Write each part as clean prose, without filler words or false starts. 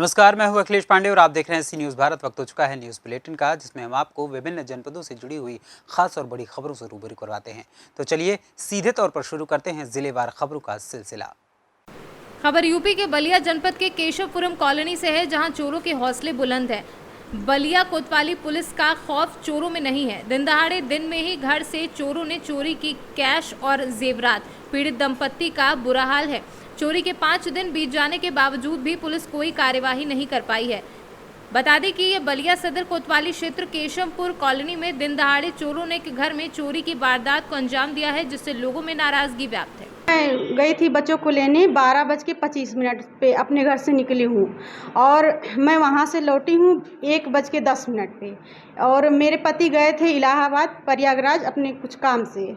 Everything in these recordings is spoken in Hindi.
नमस्कार, मैं हूं अखिलेश पांडे और आप देख रहे हैं सी न्यूज़ भारत। वक्त हो चुका है न्यूज़ बुलेटिन का, जिसमें हम आपको विभिन्न जनपदों से जुड़ी हुई खास और बड़ी खबरों से रूबरू करवाते हैं। तो चलिए सीधे तौर पर शुरू करते हैं जिलेवार खबरों का सिलसिला। खबर यूपी के बलिया जनपद के केशवपुरम कॉलोनी से है, जहां चोरों के हौसले बुलंद हैं। बलिया कोतवाली पुलिस का खौफ चोरों में नहीं है। दिन दहाड़े दिन में ही घर से चोरों ने चोरी की कैश और जेवरात। पीड़ित दंपत्ति का बुरा हाल है। चोरी के 5 दिन बीत जाने के बावजूद भी पुलिस कोई कार्यवाही नहीं कर पाई है। बता दें कि ये बलिया सदर कोतवाली क्षेत्र केशवपुर कॉलोनी में दिन दहाड़े चोरों ने घर में चोरी की वारदात को अंजाम दिया है, जिससे लोगों में नाराजगी व्याप्त है। मैं गई थी बच्चों को लेने 12:25 पे अपने घर से निकली हूँ और मैं वहाँ से लौटी हूँ 1:10 पे। और मेरे पति गए थे इलाहाबाद प्रयागराज अपने कुछ काम से।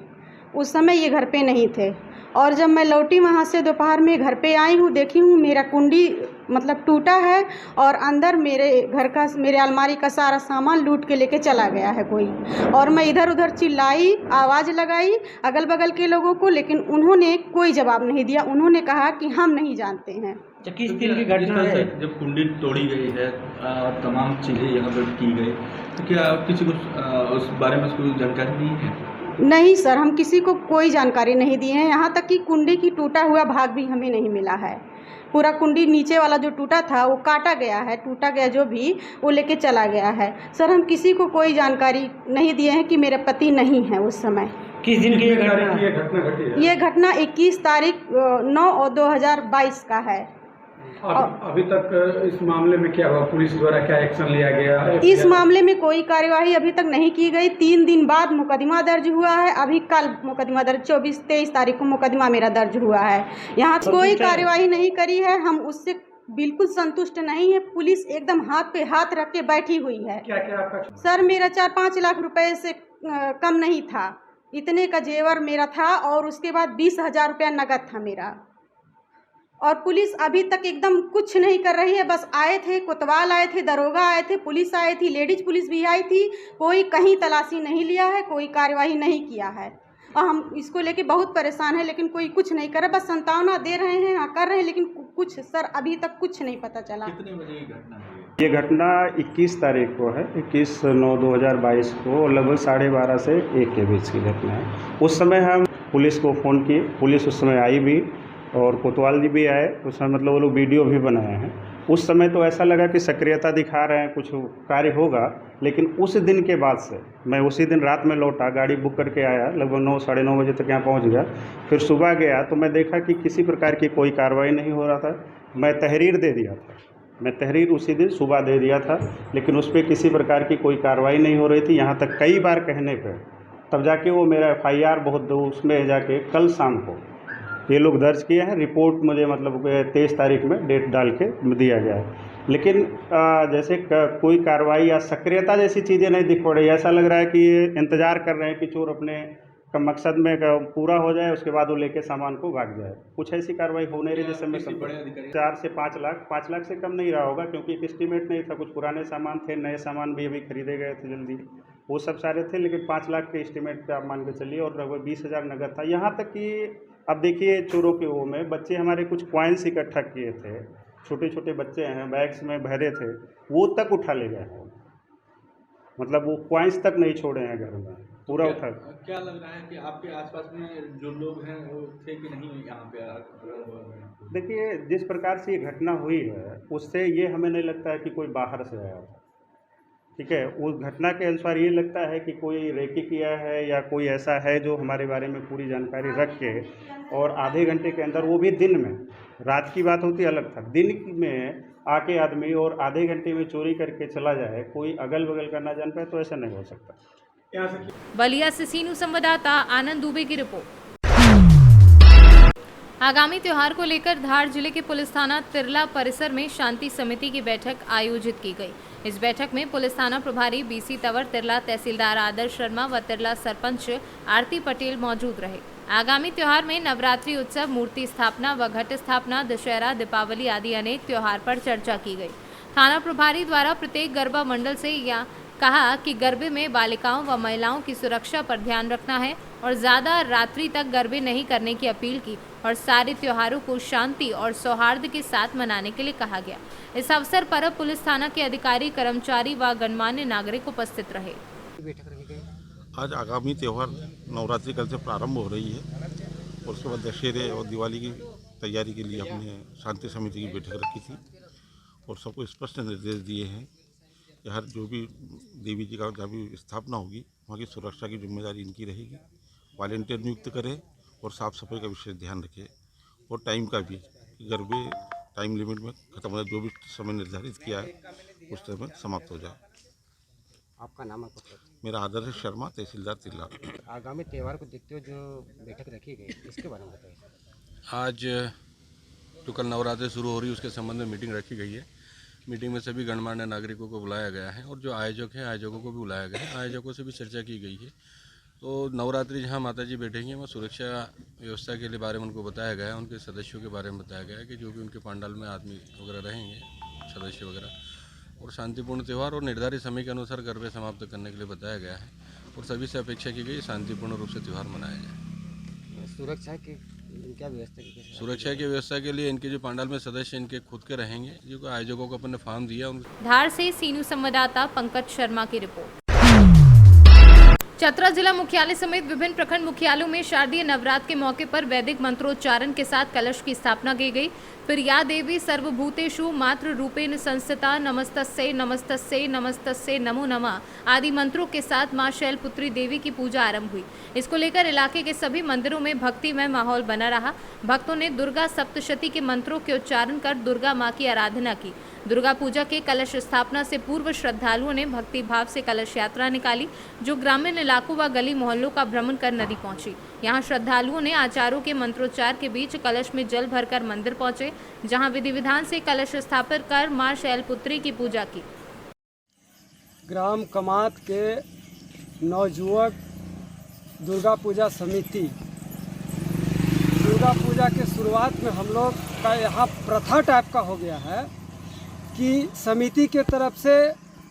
उस समय ये घर पे नहीं थे और जब मैं लौटी वहाँ से दोपहर में घर पे आई हूँ, देखी हूँ मेरा कुंडी मतलब टूटा है और अंदर मेरे घर का मेरे अलमारी का सारा सामान लूट के लेके चला गया है कोई। और मैं इधर उधर चिल्लाई, आवाज़ लगाई अगल बगल के लोगों को, लेकिन उन्होंने कोई जवाब नहीं दिया। उन्होंने कहा कि हम नहीं जानते हैं। किस दिन की घटना है? जब कुंडी तोड़ी गई है और तमाम चीज़ें यहाँ पर की गई, तो क्या किसी को उस बारे में कोई जानकारी नहीं है? नहीं सर, हम किसी को कोई जानकारी नहीं दी है। यहाँ तक कि कुंडी की टूटा हुआ भाग भी हमें नहीं मिला है। पूरा कुंडी नीचे वाला जो टूटा था वो काटा गया है, टूटा गया जो भी वो लेके चला गया है। सर हम किसी को कोई जानकारी नहीं दिए हैं कि मेरे पति नहीं हैं उस समय। किस दिन की ये घटना घटी है? ये घटना 21 तारीख 9/2022 का है। अभी तक इस मामले में क्या हुआ? पुलिस द्वारा क्या एक्शन लिया गया? इस मामले में कोई कार्यवाही अभी तक नहीं की गई। 3 दिन बाद मुकदमा दर्ज हुआ है। अभी कल मुकदमा दर्ज 23 तारीख को मुकदमा मेरा दर्ज हुआ है। यहाँ कोई कार्यवाही नहीं करी है। हम उससे बिल्कुल संतुष्ट नहीं है। पुलिस एकदम हाथ पे हाथ रख के बैठी हुई है। क्या आपका? सर मेरा 4-5 लाख रुपए से कम नहीं था। इतने का जेवर मेरा था और उसके बाद 20,000 रुपया नकद था मेरा। और पुलिस अभी तक एकदम कुछ नहीं कर रही है। बस आए थे, कोतवाल आए थे, दरोगा आए थे, पुलिस आई थी, लेडीज पुलिस भी आई थी। कोई कहीं तलाशी नहीं लिया है, कोई कार्यवाही नहीं किया है और हम इसको लेके बहुत परेशान हैं। लेकिन कोई कुछ नहीं कर रहा, बस संतावना दे रहे हैं, हाँ कर रहे हैं, लेकिन कुछ सर अभी तक कुछ नहीं पता चला। कितने बजे की घटना है? ये घटना 21 तारीख को है, 21/9/2022 को लगभग 12:30 से 1 के बीच की घटना है। उस समय हम पुलिस को फ़ोन किए, पुलिस उस समय आई भी और कोतवाल जी भी आए। उस समय मतलब वो लोग वीडियो भी बनाए हैं। उस समय तो ऐसा लगा कि सक्रियता दिखा रहे हैं, कुछ कार्य होगा। लेकिन उस दिन के बाद से मैं उसी दिन रात में लौटा, गाड़ी बुक करके आया, लगभग 9 साढ़े 9 बजे तक यहाँ पहुँच गया। फिर सुबह गया तो मैं देखा कि किसी प्रकार की कोई कार्रवाई नहीं हो रहा था। मैं तहरीर दे दिया था, मैं तहरीर उसी दिन सुबह दे दिया था, लेकिन उस पर किसी प्रकार की कोई कार्रवाई नहीं हो रही थी। यहाँ तक कई बार कहने पर तब जाके वो मेरा FIR बहुत उसमें जाके कल शाम को ये लोग दर्ज किए हैं। रिपोर्ट मुझे मतलब 23 तारीख में डेट डाल के दिया गया है। लेकिन जैसे कोई कार्रवाई या सक्रियता जैसी चीज़ें नहीं दिख पड़ रही। ऐसा लग रहा है कि ये इंतज़ार कर रहे हैं कि चोर अपने का मकसद में पूरा हो जाए, उसके बाद वो लेके सामान को भाग जाए। कुछ ऐसी कार्रवाई हो नहीं रही जैसे मैं 4 से 5 लाख, 5 लाख से कम नहीं रहा होगा, क्योंकि एक एस्टीमेट नहीं था। कुछ पुराने सामान थे, नए सामान भी अभी खरीदे गए थे जल्दी, वो सब सारे थे। लेकिन 5 लाख के एस्टीमेट पे आप मान के चलिए और लगभग 20,000 नगद था। यहाँ तक कि अब देखिए चोरों के वो में बच्चे हमारे कुछ कॉइन्स इकट्ठा किए थे, छोटे छोटे बच्चे हैं, बैग्स में भरे थे, वो तक उठा ले गए हैं। मतलब वो कॉइन्स तक नहीं छोड़े हैं घर में, पूरा उठा। क्या लग रहा है कि आपके आसपास में जो लोग हैं वो थे कि नहीं यहाँ पे? देखिए जिस प्रकार से ये घटना हुई है उससे ये हमें नहीं लगता है कि कोई बाहर से आया था। ठीक है, उस घटना के अनुसार ये लगता है कि कोई रेकी किया है या कोई ऐसा है जो हमारे बारे में पूरी जानकारी रख के, और आधे घंटे के अंदर, वो भी दिन में, रात की बात होती अलग था, दिन में आके आदमी और आधे घंटे में चोरी करके चला जाए, कोई अगल बगल का ना जान पाए, तो ऐसा नहीं हो सकता। बलिया से सीनू संवाददाता आनंद दुबे की रिपोर्ट। आगामी त्योहार को लेकर धार जिले के पुलिस थाना तिरला परिसर में शांति समिति की बैठक आयोजित की गई। इस बैठक में पुलिस थाना प्रभारी BC तंवर, तिरला तहसीलदार आदर्श शर्मा व तिरला सरपंच आरती पटेल मौजूद रहे। आगामी त्योहार में नवरात्रि उत्सव, मूर्ति स्थापना व घट स्थापना, दशहरा, दीपावली आदि अनेक त्योहार पर चर्चा की गई। थाना प्रभारी द्वारा प्रत्येक गरबा मंडल से या कहा कि गरबे में बालिकाओं व महिलाओं की सुरक्षा पर ध्यान रखना है और ज़्यादा रात्रि तक गरबे नहीं करने की अपील की और सारे त्योहारों को शांति और सौहार्द के साथ मनाने के लिए कहा गया। इस अवसर पर पुलिस थाना के अधिकारी, कर्मचारी व गणमान्य नागरिक उपस्थित रहे। आज आगामी त्यौहार नवरात्रि कल से प्रारंभ हो रही है और उसके बाद दशहरे और दिवाली की तैयारी के लिए हमने शांति समिति की बैठक रखी थी और सबको स्पष्ट निर्देश दिए हैं कि हर जो भी देवी जी का जहाँ भी स्थापना होगी वहाँ की सुरक्षा की जिम्मेदारी इनकी रहेगी। वॉलंटियर नियुक्त करें और साफ़ सफाई का विशेष ध्यान रखें और टाइम का भी, गरबे टाइम लिमिट में खत्म हो जाए, जो भी समय निर्धारित किया है उस समय समाप्त हो जाए। आपका नाम? मेरा आदर्श शर्मा, तहसीलदार तिल्ला। आगामी त्यौहार को देखते हुए जो बैठक रखी गई इसके बारे में बताइए। आज जो कल नवरात्रि शुरू हो रही है उसके संबंध में मीटिंग रखी गई है। मीटिंग में सभी गणमान्य नागरिकों को बुलाया गया है और जो आयोजक हैं आयोजकों को भी बुलाया गया है। आयोजकों से भी चर्चा की गई है। तो नवरात्रि जहाँ माता जी बैठेंगी वहाँ सुरक्षा व्यवस्था के लिए बारे में उनको बताया गया है, उनके सदस्यों के बारे में बताया गया है कि जो भी उनके पंडाल में आदमी वगैरह रहेंगे, सदस्य वगैरह, और शांतिपूर्ण त्यौहार और निर्धारित समय के अनुसार गरबे समाप्त करने के लिए बताया गया है और सभी से अपेक्षा की गई शांतिपूर्ण रूप से त्यौहार मनाया जाए। सुरक्षा की क्या व्यवस्था की? सुरक्षा की व्यवस्था के लिए इनके जो पंडाल में सदस्य इनके खुद के रहेंगे, जो आयोजकों को अपने फॉर्म दिया। धार से सीनू संवाददाता पंकज शर्मा की रिपोर्ट। चतरा जिला मुख्यालय समेत विभिन्न प्रखंड मुख्यालयों में शारदीय नवरात्र के मौके पर वैदिक मंत्रोच्चारण के साथ कलश की स्थापना की गई। फिर या देवी सर्वभूतेषु मातृ रूपेण संस्थिता नमस्तस्यै नमस्तस्यै नमस्तस्यै नमो नमः आदि मंत्रों के साथ मां शैलपुत्री देवी की पूजा आरंभ हुई। इसको लेकर इलाके के सभी मंदिरों में भक्तिमय माहौल बना रहा। भक्तों ने दुर्गा सप्तशती के मंत्रों के उच्चारण कर दुर्गा मां की आराधना की। दुर्गा पूजा के कलश स्थापना से पूर्व श्रद्धालुओं ने भक्ति भाव से कलश यात्रा निकाली, जो ग्रामीण इलाकों व गली मोहल्लों का भ्रमण कर नदी पहुंची। यहां श्रद्धालुओं ने आचार्यों के मंत्रोच्चार के बीच कलश में जल भरकर मंदिर पहुंचे, जहां विधि विधान से कलश स्थापित कर मां शैलपुत्री की पूजा की। ग्राम कमात के नवयुवक दुर्गा पूजा समिति, दुर्गा पूजा के शुरुआत में हम लोग का यहाँ प्रथा टाइप का हो गया है कि समिति के तरफ से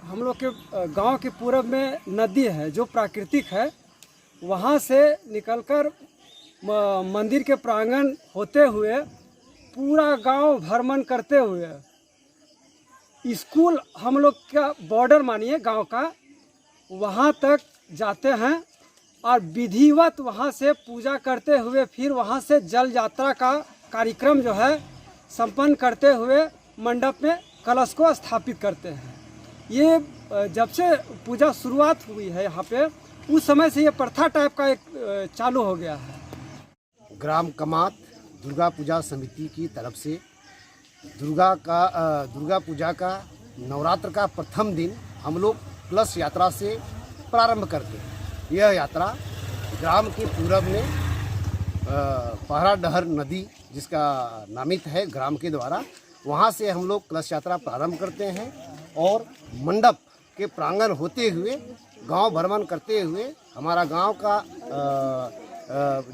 हम लोग के गांव के पूरब में नदी है जो प्राकृतिक है, वहां से निकलकर मंदिर के प्रांगण होते हुए पूरा गांव भ्रमण करते हुए स्कूल हम लोग का बॉर्डर मानिए गांव का, वहां तक जाते हैं और विधिवत वहां से पूजा करते हुए फिर वहां से जल यात्रा का कार्यक्रम जो है संपन्न करते हुए मंडप में कलश को स्थापित करते हैं। ये जब से पूजा शुरुआत हुई है यहाँ पे, उस समय से ये प्रथा टाइप का एक चालू हो गया है। ग्राम कमात दुर्गा पूजा समिति की तरफ से दुर्गा पूजा का नवरात्र का प्रथम दिन हम लोग कलश यात्रा से प्रारंभ करते हैं। यह यात्रा ग्राम के पूरब में पहरा डहर नदी जिसका नामित है ग्राम के द्वारा, वहाँ से हम लोग कलश यात्रा प्रारंभ करते हैं और मंडप के प्रांगण होते हुए गांव भ्रमण करते हुए हमारा गांव का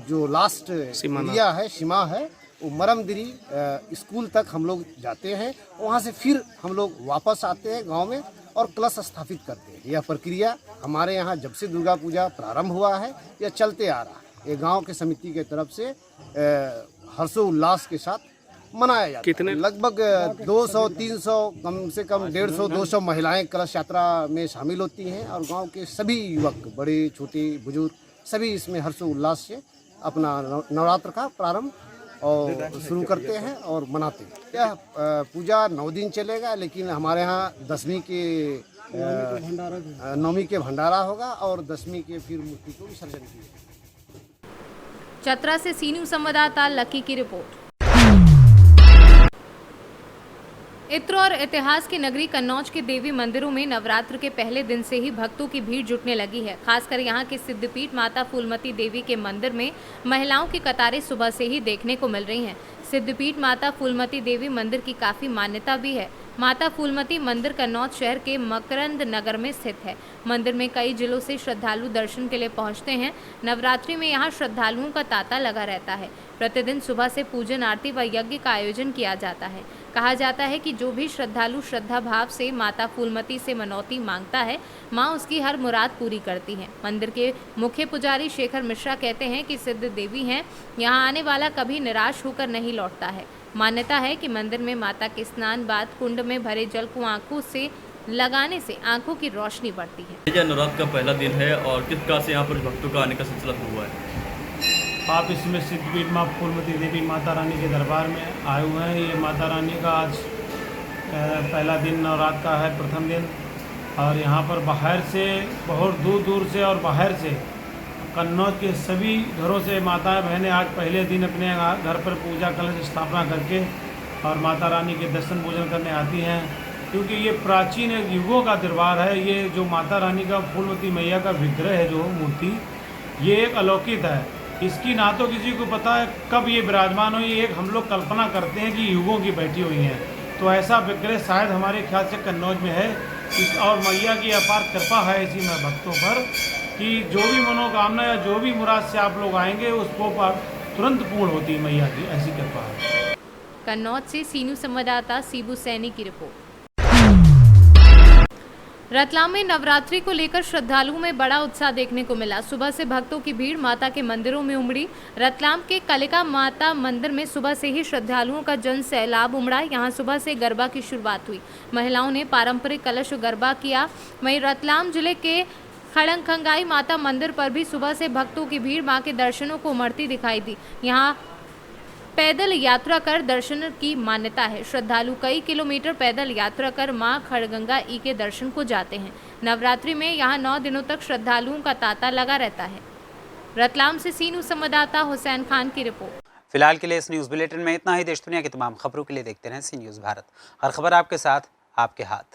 जो लास्ट एरिया है, सीमा है, वो मरमदिरी स्कूल तक हम लोग जाते हैं। वहाँ से फिर हम लोग वापस आते हैं गांव में और कलश स्थापित करते हैं। यह प्रक्रिया हमारे यहाँ जब से दुर्गा पूजा प्रारंभ हुआ है यह चलते आ रहा है। ये गांव के समिति के तरफ से हर्षोल्लास के साथ मनाया जाता है। कितने लगभग 200-300 कम से कम 150-200 महिलाएं कलश यात्रा में शामिल होती हैं और गांव के सभी युवक, बड़े छोटे बुजुर्ग, सभी इसमें हर्षोल्लास से अपना नवरात्र का प्रारंभ और शुरू करते हैं और मनाते हैं। यह पूजा 9 दिन चलेगा, लेकिन हमारे यहाँ 10वीं के नवमी के भंडारा होगा और 10वीं के फिर मूर्ति को विसर्जन किया। चतरा से सीनू संवाददाता लकी की रिपोर्ट। इत्र और इतिहास की नगरी कन्नौज के देवी मंदिरों में नवरात्र के पहले दिन से ही भक्तों की भीड़ जुटने लगी है। खासकर यहाँ के सिद्धपीठ माता फूलमती देवी के मंदिर में महिलाओं की कतारें सुबह से ही देखने को मिल रही हैं। सिद्धपीठ माता फूलमती देवी मंदिर की काफ़ी मान्यता भी है। माता फूलमती मंदिर कन्नौज शहर के मकरंद नगर में स्थित है। मंदिर में कई जिलों से श्रद्धालु दर्शन के लिए पहुंचते हैं। नवरात्रि में यहाँ श्रद्धालुओं का तांता लगा रहता है। प्रतिदिन सुबह से पूजन, आरती व यज्ञ का आयोजन किया जाता है। कहा जाता है कि जो भी श्रद्धालु श्रद्धा भाव से माता फूलमती से मनौती मांगता है, माँ उसकी हर मुराद पूरी करती है। मंदिर के मुख्य पुजारी शेखर मिश्रा कहते हैं कि सिद्ध देवी हैं, यहाँ आने वाला कभी निराश होकर नहीं लौटता है। मान्यता है कि मंदिर में माता के स्नान बाद कुंड में भरे जल को आंखों से लगाने से आंखों की रोशनी बढ़ती है। यह नवरात्र का पहला दिन है और किस प्रकार से यहाँ पर भक्तों का आने का सिलसिला हुआ है? आप इसमें सिद्धपीठ माँ फूलमती देवी माता रानी के दरबार में आए हुए हैं। ये माता रानी का आज पहला दिन नवरात्र का है, प्रथम दिन। और यहाँ पर बाहर से, बहुत दूर दूर से और बाहर से, कन्नौज के सभी घरों से माताएं बहनें आज पहले दिन अपने घर पर पूजा कलश स्थापना करके और माता रानी के दर्शन पूजन करने आती हैं। क्योंकि ये प्राचीन युगों का दरबार है। ये जो माता रानी का फूलमती मैया का विग्रह है, जो मूर्ति, ये एक अलौकिक है। इसकी ना तो किसी को पता है कब ये विराजमान हुई, एक हम लोग कल्पना करते हैं कि युगों की बैठी हुई हैं। तो ऐसा विग्रह शायद हमारे ख्याल से कन्नौज में है। और मैया की अपार कृपा है इसी में भक्तों पर कि जो भी मनोकामना या जो भी मुराद से आप लोग आएंगे उसको तुरंत पूर्ण होती है। मैया की ऐसी कृपा है। कन्नौज से सीनू संवाददाता सीबू सैनी की रिपोर्ट। रतलाम में नवरात्रि को लेकर श्रद्धालुओं में बड़ा उत्साह देखने को मिला। सुबह से भक्तों की भीड़ माता के मंदिरों में उमड़ी। रतलाम के कलिका माता मंदिर में सुबह से ही श्रद्धालुओं का जन सैलाब उमड़ा। यहां सुबह से गरबा की शुरुआत हुई। महिलाओं ने पारंपरिक कलश गरबा किया। वहीं रतलाम जिले के खड़ंगखंगाई माता मंदिर पर भी सुबह से भक्तों की भीड़ मां के दर्शनों को उमड़ती दिखाई दी। यहाँ पैदल यात्रा कर दर्शन की मान्यता है। श्रद्धालु कई किलोमीटर पैदल यात्रा कर मां खड़गंगा ई के दर्शन को जाते हैं। नवरात्रि में यहां 9 दिनों तक श्रद्धालुओं का तांता लगा रहता है। रतलाम से सीनू संवाददाता हुसैन खान की रिपोर्ट। फिलहाल के लिए इस न्यूज़ बुलेटिन में इतना ही। देश दुनिया की तमाम खबरों के लिए देखते रहें सी न्यूज़ भारत। हर खबर आपके साथ, आपके हाथ।